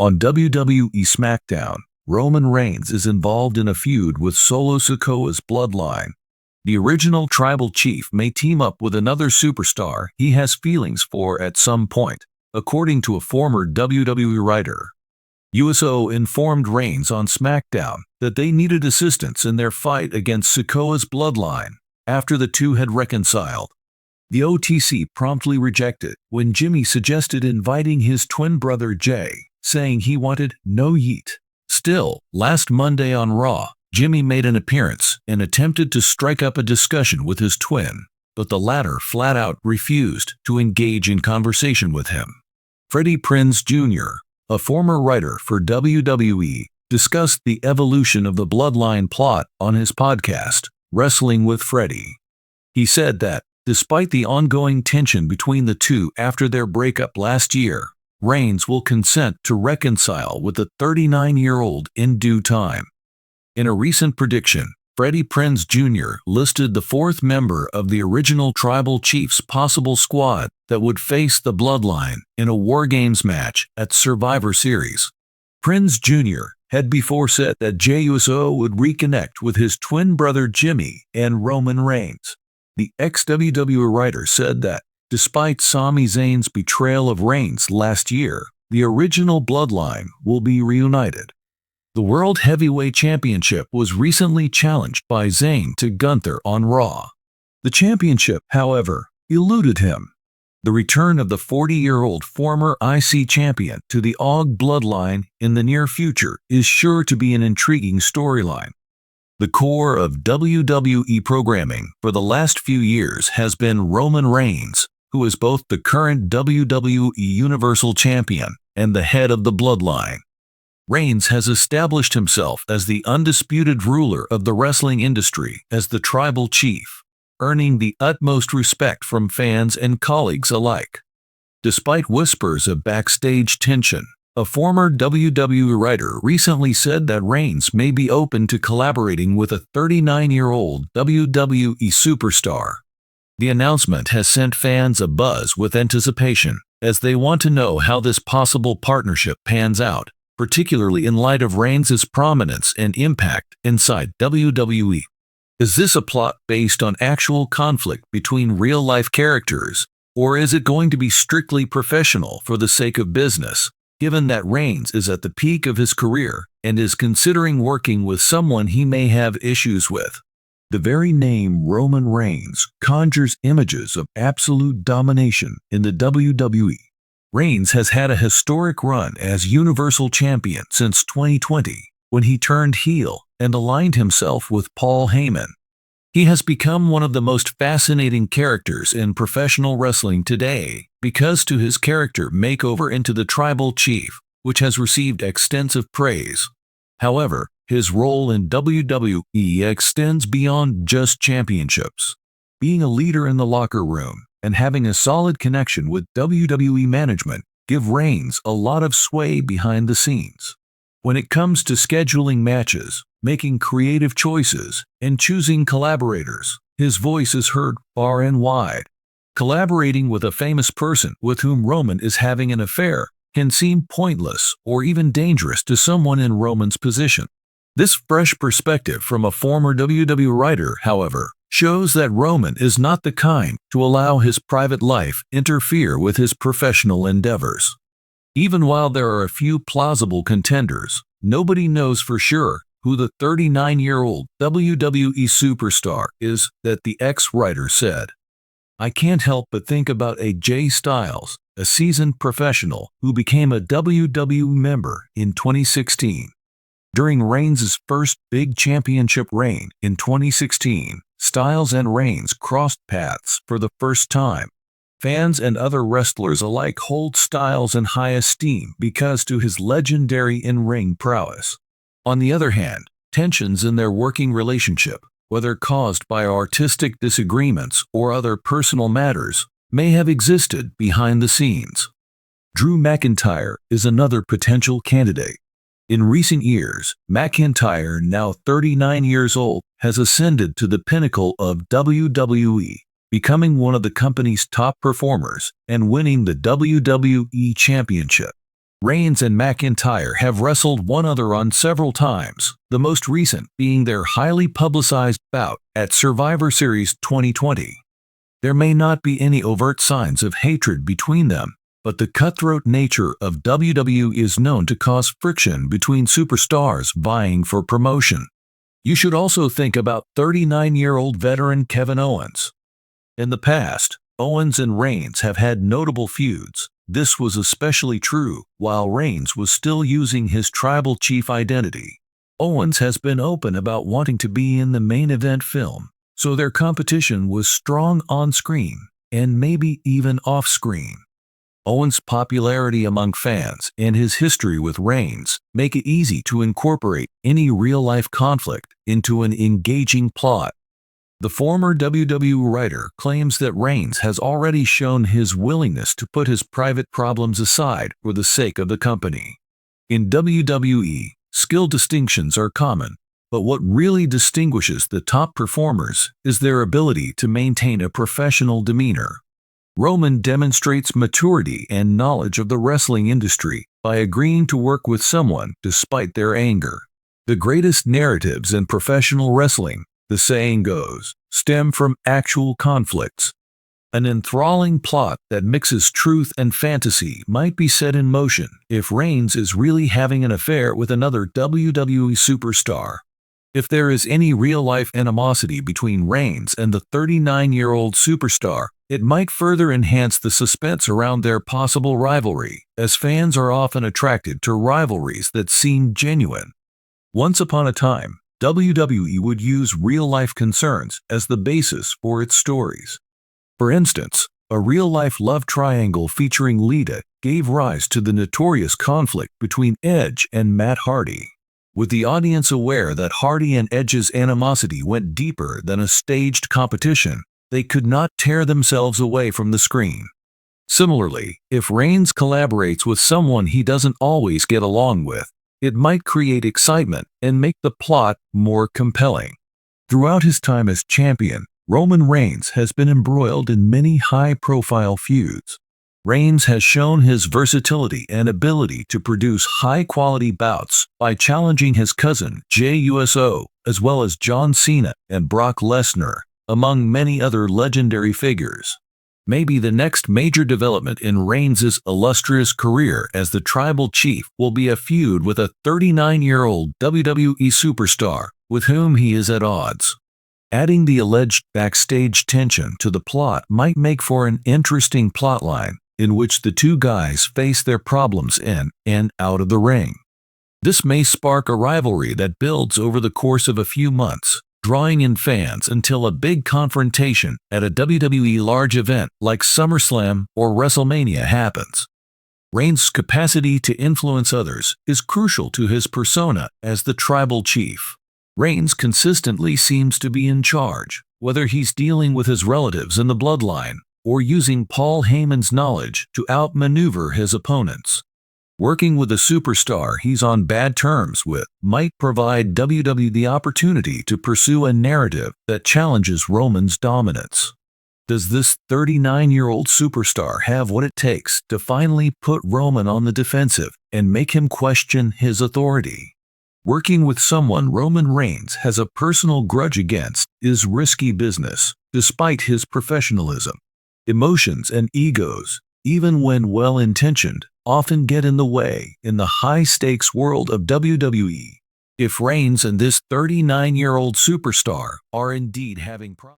On WWE SmackDown, Roman Reigns is involved in a feud with Solo Sikoa's bloodline. The original tribal chief may team up with another superstar he has feelings for at some point, according to a former WWE writer. USO informed Reigns on SmackDown that they needed assistance in their fight against Sikoa's bloodline after the two had reconciled. The OTC promptly rejected when Jimmy suggested inviting his twin brother Jay, saying he wanted no yeet. Still, last Monday on Raw, Jimmy made an appearance and attempted to strike up a discussion with his twin, but the latter flat out refused to engage in conversation with him. Freddie Prinze Jr., a former writer for WWE, discussed the evolution of the bloodline plot on his podcast, Wrestling with Freddie. He said that, despite the ongoing tension between the two after their breakup last year, Reigns will consent to reconcile with the 39-year-old in due time. In a recent prediction, Freddie Prinze Jr. listed the fourth member of the original tribal chief's possible squad that would face the bloodline in a War Games match at Survivor Series. Prinze Jr. had before said that Jey Uso would reconnect with his twin brother Jimmy and Roman Reigns. The ex-WWE writer said that, despite Sami Zayn's betrayal of Reigns last year, the original bloodline will be reunited. The World Heavyweight Championship was recently challenged by Zayn to Gunther on Raw. The championship, however, eluded him. The return of the 40-year-old former IC champion to the Og bloodline in the near future is sure to be an intriguing storyline. The core of WWE programming for the last few years has been Roman Reigns, who is both the current WWE Universal Champion and the head of the bloodline. Reigns has established himself as the undisputed ruler of the wrestling industry as the tribal chief, earning the utmost respect from fans and colleagues alike. Despite whispers of backstage tension, a former WWE writer recently said that Reigns may be open to collaborating with a 39-year-old WWE superstar. The announcement has sent fans abuzz with anticipation, as they want to know how this possible partnership pans out, particularly in light of Reigns' prominence and impact inside WWE. Is this a plot based on actual conflict between real-life characters, or is it going to be strictly professional for the sake of business, given that Reigns is at the peak of his career and is considering working with someone he may have issues with? The very name Roman Reigns conjures images of absolute domination in the WWE. Reigns has had a historic run as Universal Champion since 2020, when he turned heel and aligned himself with Paul Heyman. He has become one of the most fascinating characters in professional wrestling today because to his character makeover into the tribal chief, which has received extensive praise. However, his role in WWE extends beyond just championships. Being a leader in the locker room and having a solid connection with WWE management give Reigns a lot of sway behind the scenes. When it comes to scheduling matches, making creative choices, and choosing collaborators, his voice is heard far and wide. Collaborating with a famous person with whom Roman is having an affair can seem pointless or even dangerous to someone in Roman's position. This fresh perspective from a former WWE writer, however, shows that Roman is not the kind to allow his private life interfere with his professional endeavors. Even while there are a few plausible contenders, nobody knows for sure who the 39-year-old WWE superstar is that the ex-writer said. I can't help but think about AJ Styles, a seasoned professional who became a WWE member in 2016. During Reigns' first big championship reign in 2016, Styles and Reigns crossed paths for the first time. Fans and other wrestlers alike hold Styles in high esteem because to his legendary in-ring prowess. On the other hand, tensions in their working relationship, whether caused by artistic disagreements or other personal matters, may have existed behind the scenes. Drew McIntyre is another potential candidate. In recent years, McIntyre, now 39 years old, has ascended to the pinnacle of WWE, becoming one of the company's top performers and winning the WWE Championship. Reigns and McIntyre have wrestled one another several times, the most recent being their highly publicized bout at Survivor Series 2020. There may not be any overt signs of hatred between them, but the cutthroat nature of WWE is known to cause friction between superstars vying for promotion. You should also think about 39-year-old veteran Kevin Owens. In the past, Owens and Reigns have had notable feuds. This was especially true while Reigns was still using his tribal chief identity. Owens has been open about wanting to be in the main event film, so their competition was strong on-screen and maybe even off-screen. Owens' popularity among fans and his history with Reigns make it easy to incorporate any real-life conflict into an engaging plot. The former WWE writer claims that Reigns has already shown his willingness to put his private problems aside for the sake of the company. In WWE, skill distinctions are common, but what really distinguishes the top performers is their ability to maintain a professional demeanor. Roman demonstrates maturity and knowledge of the wrestling industry by agreeing to work with someone despite their anger. The greatest narratives in professional wrestling, the saying goes, stem from actual conflicts. An enthralling plot that mixes truth and fantasy might be set in motion if Reigns is really having an affair with another WWE superstar. If there is any real-life animosity between Reigns and the 39-year-old superstar, it might further enhance the suspense around their possible rivalry, as fans are often attracted to rivalries that seem genuine. Once upon a time, WWE would use real-life concerns as the basis for its stories. For instance, a real-life love triangle featuring Lita gave rise to the notorious conflict between Edge and Matt Hardy. With the audience aware that Hardy and Edge's animosity went deeper than a staged competition, they could not tear themselves away from the screen. Similarly, if Reigns collaborates with someone he doesn't always get along with, it might create excitement and make the plot more compelling. Throughout his time as champion, Roman Reigns has been embroiled in many high-profile feuds. Reigns has shown his versatility and ability to produce high-quality bouts by challenging his cousin Jey Uso, as well as John Cena and Brock Lesnar, among many other legendary figures. Maybe the next major development in Reigns' illustrious career as the tribal chief will be a feud with a 39-year-old WWE superstar with whom he is at odds. Adding the alleged backstage tension to the plot might make for an interesting plotline in which the two guys face their problems in and out of the ring. This may spark a rivalry that builds over the course of a few months, drawing in fans until a big confrontation at a WWE large event like SummerSlam or WrestleMania happens. Reigns' capacity to influence others is crucial to his persona as the tribal chief. Reigns consistently seems to be in charge, whether he's dealing with his relatives in the bloodline or using Paul Heyman's knowledge to outmaneuver his opponents. Working with a superstar he's on bad terms with might provide WWE the opportunity to pursue a narrative that challenges Roman's dominance. Does this 39-year-old superstar have what it takes to finally put Roman on the defensive and make him question his authority? Working with someone Roman Reigns has a personal grudge against is risky business, despite his professionalism. Emotions and egos, even when well-intentioned, often get in the way in the high-stakes world of WWE. If Reigns and this 39-year-old superstar are indeed having problems,